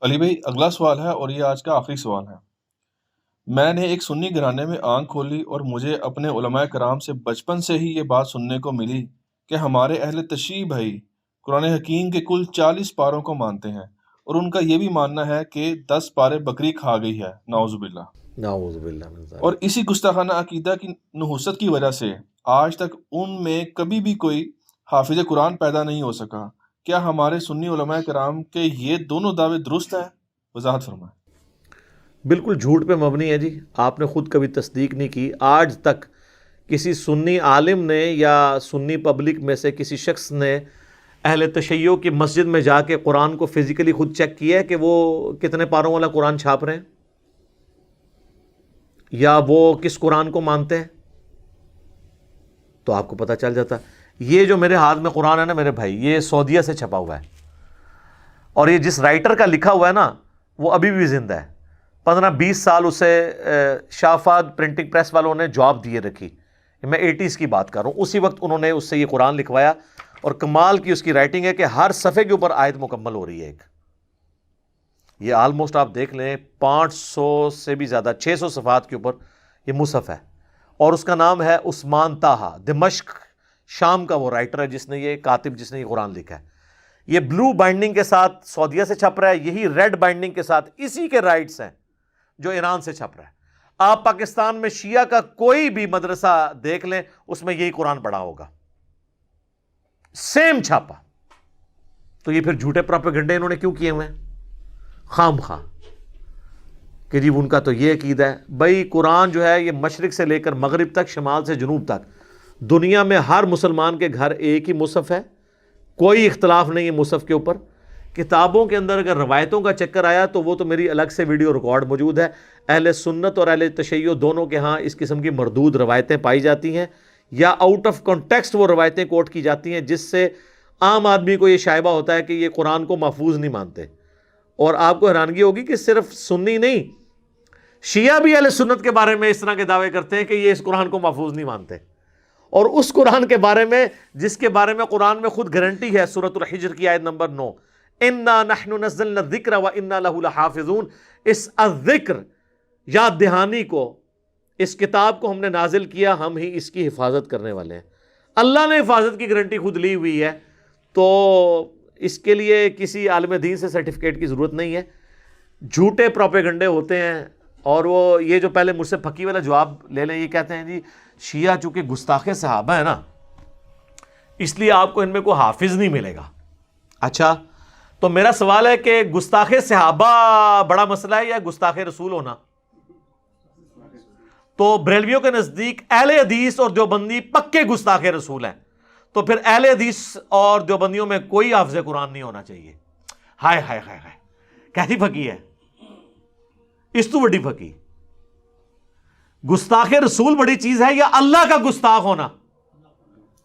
علی بھائی، اگلا سوال ہے اور یہ آج کا آخری سوال ہے۔ میں نے ایک سنی گھرانے میں آنکھ کھولی اور مجھے اپنے علماء کرام سے بچپن سے ہی یہ بات سننے کو ملی کہ ہمارے اہل تشیع بھائی قرآن حکیم کے کل 40 پاروں کو مانتے ہیں، اور ان کا یہ بھی ماننا ہے کہ 10 پارے بکری کھا گئی ہے، نعوذ باللہ۔ نعوذ باللہ من اور ذالک۔ اسی گستاخانہ عقیدہ کی نحوست کی وجہ سے آج تک ان میں کبھی بھی کوئی حافظ قرآن پیدا نہیں ہو سکا۔ کیا ہمارے سنی علماء کرام کے یہ دونوں دعوے درست ہیں؟ وضاحت فرمائیں۔ بالکل جھوٹ پہ مبنی ہے جی، آپ نے خود کبھی تصدیق نہیں کی۔ آج تک کسی سنی عالم نے یا سنی پبلک میں سے کسی شخص نے اہل تشیع کی مسجد میں جا کے قرآن کو فزیکلی خود چیک کیا ہے کہ وہ کتنے پاروں والا قرآن چھاپ رہے ہیں یا وہ کس قرآن کو مانتے ہیں؟ تو آپ کو پتہ چل جاتا۔ یہ جو میرے ہاتھ میں قرآن ہے نا میرے بھائی، یہ سعودیہ سے چھپا ہوا ہے، اور یہ جس رائٹر کا لکھا ہوا ہے نا وہ ابھی بھی زندہ ہے۔ 15-20 سال اسے شافاد پرنٹنگ پریس والوں نے جاب دیے رکھی، میں 80s کی بات کر رہا ہوں۔ اسی وقت انہوں نے اس سے یہ قرآن لکھوایا، اور کمال کی اس کی رائٹنگ ہے کہ ہر صفحے کے اوپر آیت مکمل ہو رہی ہے ایک۔ یہ آلموسٹ آپ دیکھ لیں 500 سے بھی زیادہ، 600 صفحات کے اوپر یہ مصحف ہے، اور اس کا نام ہے عثمان طٰہٰ، دمشق شام کا وہ رائٹر ہے جس نے یہ کاتب جس نے یہ قرآن لکھا ہے۔ یہ بلو بائنڈنگ کے ساتھ سعودیہ سے چھپ رہا ہے، یہی ریڈ بائنڈنگ کے ساتھ اسی کے رائٹس ہیں جو ایران سے چھپ رہا ہے۔ آپ پاکستان میں شیعہ کا کوئی بھی مدرسہ دیکھ لیں، اس میں یہی قرآن پڑھا ہوگا، سیم چھاپا۔ تو یہ پھر جھوٹے پروپیگنڈے انہوں نے کیوں کیے ہوئے ہیں خام خواہ کہ جی ان کا تو یہ عقیدہ ہے؟ بھائی قرآن جو ہے یہ مشرق سے لے کر مغرب تک، شمال سے جنوب تک، دنیا میں ہر مسلمان کے گھر ایک ہی مصحف ہے، کوئی اختلاف نہیں ہے مصحف کے اوپر۔ کتابوں کے اندر اگر روایتوں کا چکر آیا تو وہ تو میری الگ سے ویڈیو ریکارڈ موجود ہے۔ اہل سنت اور اہل تشیع دونوں کے ہاں اس قسم کی مردود روایتیں پائی جاتی ہیں، یا آؤٹ آف کانٹیکسٹ وہ روایتیں کوٹ کی جاتی ہیں جس سے عام آدمی کو یہ شائبہ ہوتا ہے کہ یہ قرآن کو محفوظ نہیں مانتے۔ اور آپ کو حیرانگی ہوگی کہ صرف سنی نہیں، شیعہ بھی اہل سنت کے بارے میں اس طرح کے دعوے کرتے ہیں کہ یہ اس قرآن کو محفوظ نہیں مانتے، اور اس قرآن کے بارے میں جس کے بارے میں قرآن میں خود گارنٹی ہے، سورۃ الحجر کی آیت نمبر 9، اِنَّا نَحْنُ نَزَّلْنَا الذِّكْرَ وَإِنَّا لَهُ لَحَافِظُونَ۔ اس الذکر یاد دہانی کو، اس کتاب کو ہم نے نازل کیا، ہم ہی اس کی حفاظت کرنے والے ہیں۔ اللہ نے حفاظت کی گارنٹی خود لی ہوئی ہے، تو اس کے لیے کسی عالم دین سے سرٹیفکیٹ کی ضرورت نہیں ہے۔ جھوٹے پروپیگنڈے ہوتے ہیں، اور وہ یہ جو پہلے مجھ سے پھکی والا جواب لے لیں، یہ کہتے ہیں جی شیعہ چونکہ گستاخ صحابہ ہے نا، اس لیے آپ کو ان میں کوئی حافظ نہیں ملے گا۔ اچھا، تو میرا سوال ہے کہ گستاخ صحابہ بڑا مسئلہ ہے یا گستاخ رسول ہونا؟ تو بریلویوں کے نزدیک اہل حدیث اور دیوبندی پکے گستاخ رسول ہیں، تو پھر اہل حدیث اور دیوبندیوں میں کوئی حافظ قرآن نہیں ہونا چاہیے۔ ہائے ہائے ہائے ہائے، کیسی پھکی ہے اس تو بڑی پھکی؟ گستاخ رسول بڑی چیز ہے یا اللہ کا گستاخ ہونا؟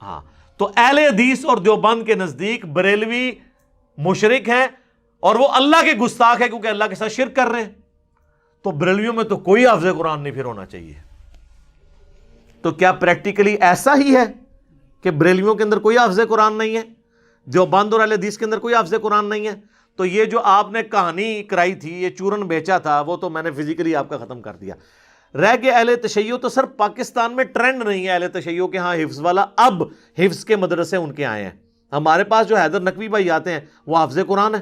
ہاں، تو اہل حدیث اور دیوبند کے نزدیک بریلوی مشرک ہیں اور وہ اللہ کے گستاخ ہے کیونکہ اللہ کے ساتھ شرک کر رہے ہیں، تو بریلویوں میں تو کوئی حافظ قرآن نہیں پھر ہونا چاہیے۔ تو کیا پریکٹیکلی ایسا ہی ہے کہ بریلویوں کے اندر کوئی حافظ قرآن نہیں ہے، دیوبند اور اہل حدیث کے اندر کوئی حافظ قرآن نہیں ہے؟ تو یہ جو آپ نے کہانی کرائی تھی، یہ چورن بیچا تھا، وہ تو میں نے فزیکلی آپ کا ختم کر دیا۔ رہ گئے اہل تشیع، تو صرف پاکستان میں ٹرینڈ نہیں ہے اہل تشیع کے ہاں حفظ والا، اب حفظ کے مدرسے ان کے آئے ہیں۔ ہمارے پاس جو حیدر نقوی بھائی آتے ہیں وہ حافظ قرآن ہے،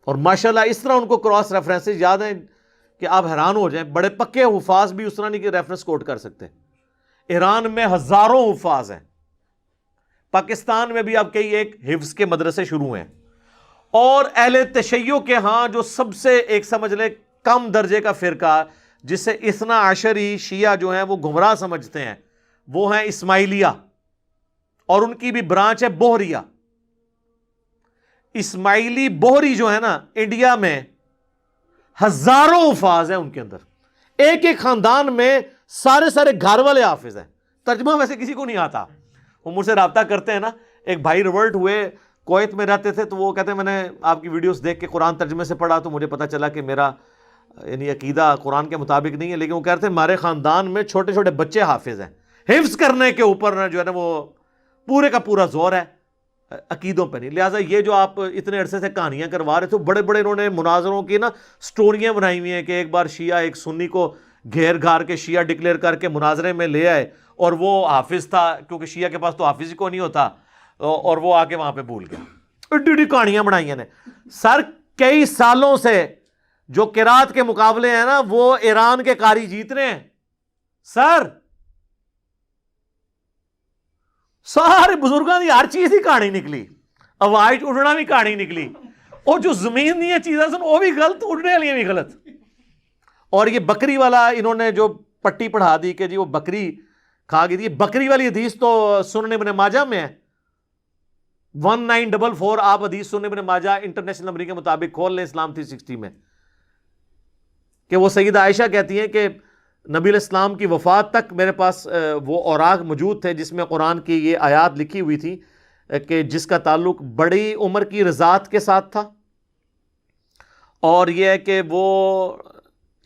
اور ماشاءاللہ اس طرح ان کو کراس ریفرنسز یاد ہیں کہ آپ حیران ہو جائیں۔ بڑے پکے حفاظ بھی اس طرح نہیں کہ ریفرنس کوٹ کر سکتے۔ ایران میں ہزاروں حفاظ ہیں، پاکستان میں بھی اب کئی ایک حفظ کے مدرسے شروع ہیں، اور اہل تشیع کے ہاں جو سب سے ایک سمجھ لیں کم درجے کا فرقہ جسے اثنا عشری شیعہ جو ہیں وہ گمراہ سمجھتے ہیں، وہ ہیں اسماعیلیہ، اور ان کی بھی برانچ ہے بوہریہ۔ اسماعیلی بوہری جو ہے نا، انڈیا میں ہزاروں حفاظ ہیں ان کے اندر، ایک ایک خاندان میں سارے گھر والے حافظ ہیں۔ ترجمہ ویسے کسی کو نہیں آتا، وہ مجھ سے رابطہ کرتے ہیں نا۔ ایک بھائی ریورٹ ہوئے، کویت میں رہتے تھے، تو وہ کہتے ہیں میں نے آپ کی ویڈیوز دیکھ کے قرآن ترجمے سے پڑھا تو مجھے پتا چلا کہ میرا یعنی عقیدہ قرآن کے مطابق نہیں ہے، لیکن وہ کہتے ہیں ہمارے خاندان میں چھوٹے چھوٹے بچے حافظ ہیں۔ حفظ کرنے کے اوپر جو ہے نا وہ پورے کا پورا زور ہے۔ عقیدوں پہ نہیں. لہٰذا یہ جو آپ اتنے عرصے سے کہانیاں کروا رہے تھے, بڑے بڑے انہوں نے مناظروں کی نا سٹوریاں بنائی ہوئی ہیں کہ ایک بار شیعہ ایک سنی کو گھیر گھار کے شیعہ ڈکلیئر کر کے مناظرے میں لے آئے, اور وہ حافظ تھا, کیونکہ شیعہ کے پاس تو حافظ ہی کو نہیں ہوتا, اور وہ آ کے وہاں پہ بھول گیا. ایڈی ایڈی کہانیاں بنائی ہیں نے. سر کئی سالوں سے جو قرات کے مقابلے ہیں نا وہ ایران کے قاری جیت رہے ہیں سر. سارے بزرگوں کی ہر چیز ہی کہانی نکلی, ہوائی اڑنا بھی کہانی نکلی, اور جو زمین دیا چیزیں سن وہ بھی غلط, اڑنے والی بھی غلط. اور یہ بکری والا انہوں نے جو پٹی پڑھا دی کہ جی وہ بکری کھا گئی تھی, بکری والی حدیث تو سنن ابن ماجہ میں ہے 1944. آپ حدیث سنن ابن ماجہ انٹرنیشنل نمبر کے مطابق کھول لیں اسلام 360 میں, کہ وہ سیدہ عائشہ کہتی ہیں کہ نبی علیہ السلام کی وفات تک میرے پاس وہ اوراق موجود تھے جس میں قرآن کی یہ آیات لکھی ہوئی تھی کہ جس کا تعلق بڑی عمر کی رضاعت کے ساتھ تھا, اور یہ ہے کہ وہ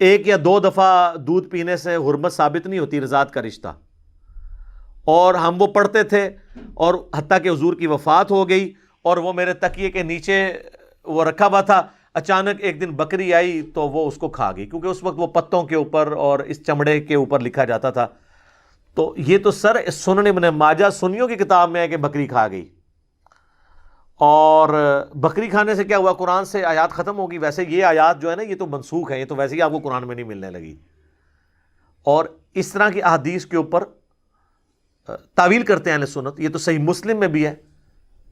ایک یا دو دفعہ دودھ پینے سے حرمت ثابت نہیں ہوتی, رضاعت کا رشتہ. اور ہم وہ پڑھتے تھے, اور حتیٰ کہ حضور کی وفات ہو گئی اور وہ میرے تکیے کے نیچے وہ رکھا ہوا تھا. اچانک ایک دن بکری آئی تو وہ اس کو کھا گئی, کیونکہ اس وقت وہ پتوں کے اوپر اور اس چمڑے کے اوپر لکھا جاتا تھا. تو یہ تو سر سنن ابن ماجہ سنیوں کی کتاب میں ہے کہ بکری کھا گئی. اور بکری کھانے سے کیا ہوا, قرآن سے آیات ختم ہوگی. ویسے یہ آیات جو ہے نا یہ تو منسوخ ہے, یہ تو ویسے ہی آپ کو قرآن میں نہیں ملنے لگی. اور اس طرح کی احادیث کے اوپر تعویل کرتے ہیں اہل سنت. یہ تو صحیح مسلم میں بھی ہے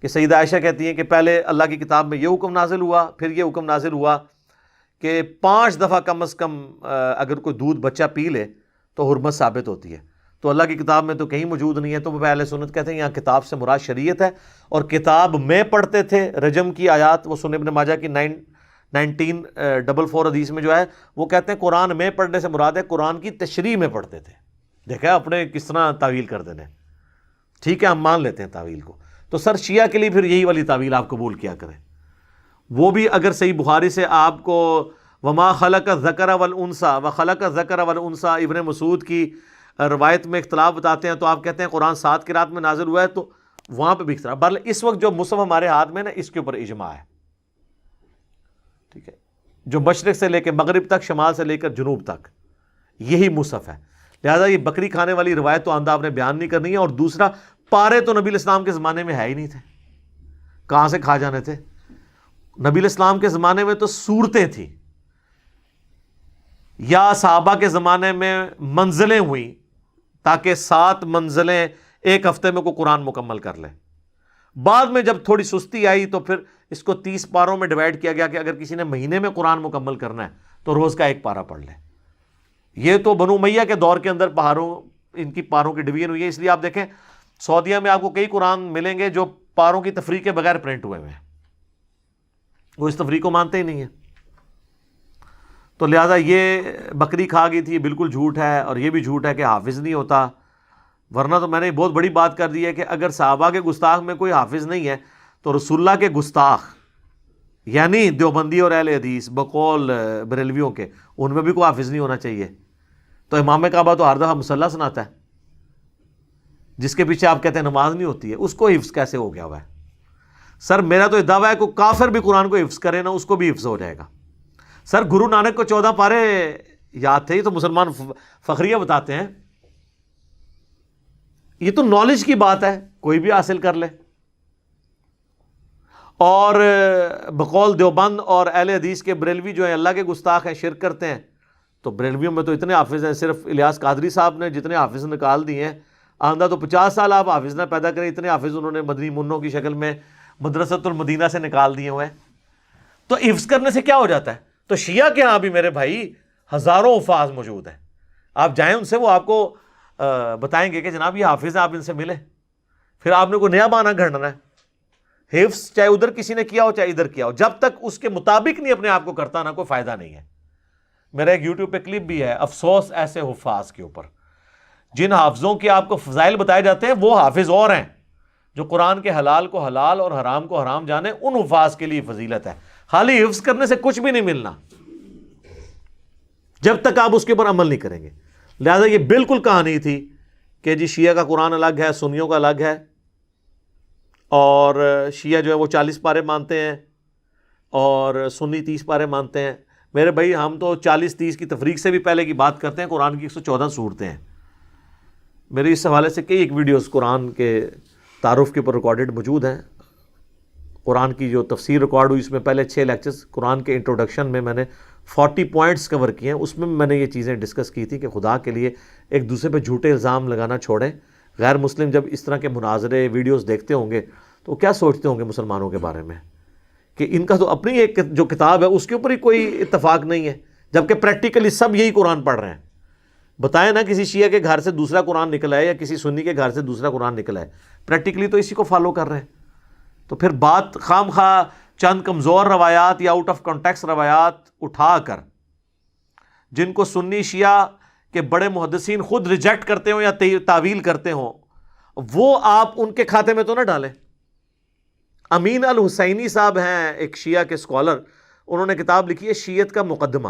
کہ سیدہ عائشہ کہتی ہیں کہ پہلے اللہ کی کتاب میں یہ حکم نازل ہوا, پھر یہ حکم نازل ہوا کہ 5 دفعہ کم از کم اگر کوئی دودھ بچہ پی لے تو حرمت ثابت ہوتی ہے. تو اللہ کی کتاب میں تو کہیں موجود نہیں ہے. تو وہ اہل سنت کہتے ہیں یہاں کتاب سے مراد شریعت ہے, اور کتاب میں پڑھتے تھے رجم کی آیات, وہ سنن ابن ماجہ کی 1944 حدیث میں جو ہے وہ کہتے ہیں قرآن میں پڑھنے سے مراد ہے قرآن کی تشریح میں پڑھتے تھے. دیکھا اپنے کس طرح تعویل کر دینے. ٹھیک ہے ہم مان لیتے ہیں تعویل کو. تو سر شیعہ کے لیے پھر یہی والی تعویل آپ قبول کیا کریں. وہ بھی اگر صحیح بخاری سے آپ کو وما خلق الذکر والانثى وخلق الذکر والانثى ابن مسعود کی روایت میں اختلاف بتاتے ہیں, تو آپ کہتے ہیں قرآن 7 قرات میں نازل ہوا ہے, تو وہاں پہ بھی اختلاف. بہرحال اس وقت جو مصحف ہمارے ہاتھ میں نا اس کے اوپر اجماع ہے. ٹھیک ہے, جو مشرق سے لے کے مغرب تک, شمال سے لے کر جنوب تک یہی مصحف ہے. لہٰذا یہ بکری کھانے والی روایت تو آندہ آپ نے بیان نہیں کرنی ہے. اور دوسرا, پارے تو نبی علیہ السلام کے زمانے میں ہے ہی نہیں تھے, کہاں سے کھا جانے تھے. نبی علیہ السلام کے زمانے میں تو صورتیں تھیں, یا صحابہ کے زمانے میں منزلیں ہوئیں تاکہ 7 منزلیں ایک ہفتے میں کوئی قرآن مکمل کر لے. بعد میں جب تھوڑی سستی آئی تو پھر اس کو 30 پاروں میں ڈیوائڈ کیا گیا کہ اگر کسی نے مہینے میں قرآن مکمل کرنا ہے تو روز کا 1 پارہ پڑھ لے. یہ تو بنو امیہ کے دور کے اندر پہاڑوں ان کی پاروں کی ڈویژن ہوئی ہے. اس لیے آپ دیکھیں سعودیہ میں آپ کو کئی قرآن ملیں گے جو پاروں کی تفریق کے بغیر پرنٹ ہوئے ہیں, وہ اس تفریق کو مانتے ہی نہیں ہیں. تو لہٰذا یہ بکری کھا گئی تھی بالکل جھوٹ ہے, اور یہ بھی جھوٹ ہے کہ حافظ نہیں ہوتا. ورنہ تو میں نے بہت بڑی بات کر دی ہے کہ اگر صحابہ کے گستاخ میں کوئی حافظ نہیں ہے تو رسول اللہ کے گستاخ یعنی دیوبندی اور اہل حدیث بقول بریلویوں کے, ان میں بھی کوئی حافظ نہیں ہونا چاہیے. تو امام کعبہ تو ہر دفعہ مصلی سناتا ہے, جس کے پیچھے آپ کہتے ہیں نماز نہیں ہوتی ہے, اس کو حفظ کیسے ہو گیا ہوا ہے. سر میرا تو دعویٰ ہے کہ کافر بھی قرآن کو حفظ کرے نا اس کو بھی حفظ ہو جائے گا. سر گرو نانک کو 14 پارے یاد تھے, یہ تو مسلمان فخریہ بتاتے ہیں. یہ تو نالج کی بات ہے, کوئی بھی حاصل کر لے. اور بقول دیوبند اور اہل حدیث کے بریلوی جو ہیں اللہ کے گستاخ ہیں, شرک کرتے ہیں. تو بریلویوں میں تو اتنے حافظ ہیں, صرف الیاس قادری صاحب نے جتنے حافظ نکال دیے ہیں, آندہ تو 50 سال آپ حافظ نہ پیدا کریں, اتنے حافظ انہوں نے مدنی منوں کی شکل میں مدرسۃ المدینہ سے نکال دیے ہوئے ہیں. تو حفظ کرنے سے کیا ہو جاتا ہے. تو شیعہ کے ہاں بھی میرے بھائی ہزاروں حفاظ موجود ہیں, آپ جائیں ان سے, وہ آپ کو بتائیں گے کہ جناب یہ حافظ ہیں, آپ ان سے ملیں. پھر آپ نے کوئی نیا بہانہ گھڑنا ہے. حفظ چاہے ادھر کسی نے کیا ہو چاہے ادھر کیا ہو, جب تک اس کے مطابق نہیں اپنے آپ کو کرتا نا کوئی فائدہ نہیں ہے. میرا ایک یوٹیوب پہ کلپ بھی ہے, افسوس ایسے حفاظ کے اوپر. جن حافظوں کے آپ کو فضائل بتائے جاتے ہیں وہ حافظ اور ہیں جو قرآن کے حلال کو حلال اور حرام کو حرام جانے. ان حفاظ کے لیے فضیلت ہے. خالی حفظ کرنے سے کچھ بھی نہیں ملنا جب تک آپ اس کے اوپر عمل نہیں کریں گے. لہذا یہ بالکل کہانی تھی کہ جی شیعہ کا قرآن الگ ہے, سنیوں کا الگ ہے. اور شیعہ جو ہے وہ 40 پارے مانتے ہیں اور سنی 30 پارے مانتے ہیں. میرے بھائی ہم تو 40-30 کی تفریق سے بھی پہلے کی بات کرتے ہیں. قرآن کی 114 صورتیں ہیں. میری اس حوالے سے کئی ایک ویڈیوز قرآن کے تعارف کے اوپر ریکارڈڈ موجود ہیں. قرآن کی جو تفسیر ریکارڈ ہوئی اس میں پہلے 6 لیکچرز قرآن کے انٹروڈکشن میں میں نے 40 پوائنٹس کور کیے ہیں. اس میں نے یہ چیزیں ڈسکس کی تھی کہ خدا کے لیے ایک دوسرے پہ جھوٹے الزام لگانا چھوڑیں. غیر مسلم جب اس طرح کے مناظرے ویڈیوز دیکھتے ہوں گے تو کیا سوچتے ہوں گے مسلمانوں کے بارے میں کہ ان کا تو اپنی ایک جو کتاب ہے اس کے اوپر ہی کوئی اتفاق نہیں ہے، جبکہ پریکٹیکلی سب یہی قرآن پڑھ رہے ہیں. بتائیں نا کسی شیعہ کے گھر سے دوسرا قرآن نکلا ہے یا کسی سنی کے گھر سے دوسرا قرآن نکلا ہے، پریکٹیکلی تو اسی کو فالو کر رہے ہیں. تو پھر بات خام خواہ چند کمزور روایات یا آؤٹ آف کانٹیکس روایات اٹھا کر جن کو سنی شیعہ کے بڑے محدثین خود ریجیکٹ کرتے ہوں یا تعویل کرتے ہوں، وہ آپ ان کے کھاتے میں تو نہ ڈالیں. امین الحسینی صاحب ہیں ایک شیعہ کے اسکالر، انہوں نے کتاب لکھی ہے شیعت کا مقدمہ.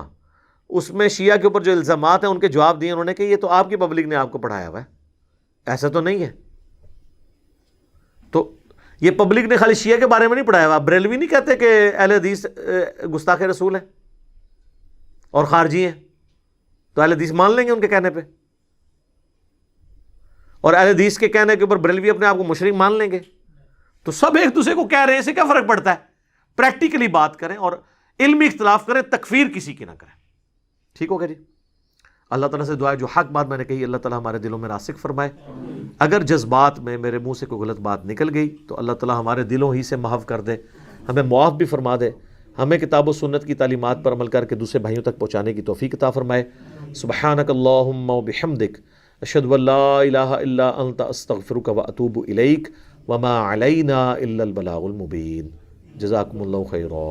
اس میں شیعہ کے اوپر جو الزامات ہیں ان کے جواب دیے انہوں نے کہ یہ تو آپ کی پبلک نے آپ کو پڑھایا ہوا ہے، ایسا تو نہیں ہے. تو یہ پبلک نے خالی شیعہ کے بارے میں نہیں پڑھایا ہوا. بریلوی نہیں کہتے کہ اہل حدیث گستاخ رسول ہیں اور خارجی ہیں، تو اہل حدیث مان لیں گے ان کے کہنے پہ، اور اہل حدیث کے کہنے کے اوپر بریلوی اپنے آپ کو مشرک مان لیں گے. تو سب ایک دوسرے کو کہہ رہے ہیں، اسے کیا فرق پڑتا ہے؟ پریکٹیکلی بات کریں اور علمی اختلاف کریں، تکفیر کسی کی نہ کریں. ٹھیک ہوگا جی. اللہ تعالیٰ سے دعا ہے جو حق بات میں نے کہی اللہ تعالیٰ ہمارے دلوں میں راسخ فرمائے. اگر جذبات میں میرے منہ سے کوئی غلط بات نکل گئی تو اللہ تعالیٰ ہمارے دلوں ہی سے محو کر دے، ہمیں معاف بھی فرما دے، ہمیں کتاب و سنت کی تعلیمات پر عمل کر کے دوسرے بھائیوں تک پہنچانے کی توفیق عطا فرمائے. سبحانک اللہم و بحمدک اشہد ان لا الہ الا انت استغفرک و اتوب الیک وما علینا الا البلاغ المبین. جزاکم اللہ خیرا.